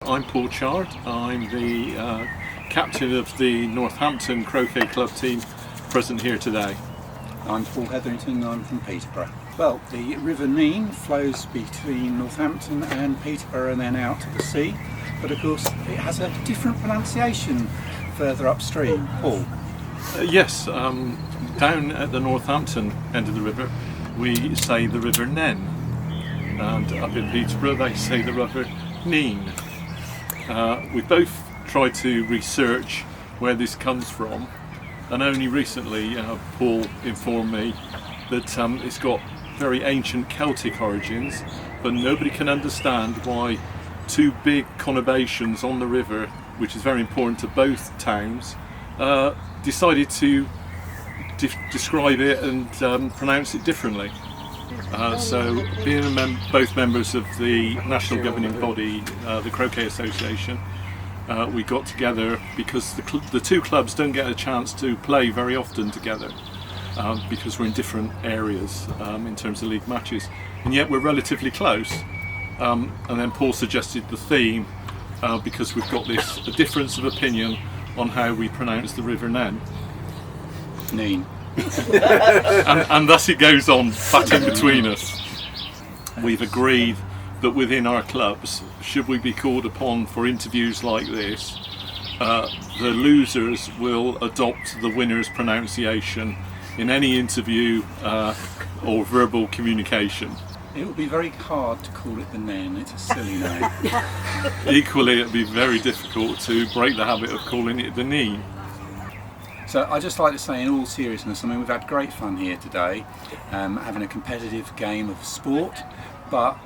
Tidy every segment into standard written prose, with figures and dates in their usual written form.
I'm Paul Chard. I'm the captain of the Northampton Croquet Club team present here today. I'm Paul Hetherington, I'm from Peterborough. Well, the River Nene flows between Northampton and Peterborough and then out to the sea, but of course it has a different pronunciation further upstream. Paul? Yes, down at the Northampton end of the river we say the River Nene, and up in Peterborough they say the River Neen. We both tried to research where this comes from, and only recently Paul informed me that it's got very ancient Celtic origins, but nobody can understand why two big conurbations on the river, which is very important to both towns, decided to describe it and pronounce it differently. So being both members of the national governing body, the Croquet Association, we got together because the two clubs don't get a chance to play very often together because we're in different areas in terms of league matches, and yet we're relatively close. And then Paul suggested the theme because we've got this difference of opinion on how we pronounce the River Nene. Neen. and thus it goes on back in between us. We've agreed that within our clubs, should we be called upon for interviews like this, the losers will adopt the winner's pronunciation in any interview or verbal communication. It would be very hard to call it the Nene, it's a silly name. Equally, it would be very difficult to break the habit of calling it the Neen. So I'd just like to say, in all seriousness, I mean, we've had great fun here today, having a competitive game of sport, but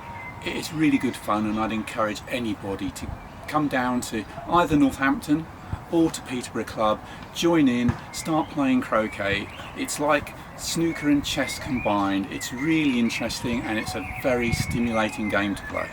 it's really good fun, and I'd encourage anybody to come down to either Northampton or to Peterborough Club, join in, start playing croquet. It's like snooker and chess combined. It's really interesting and it's a very stimulating game to play.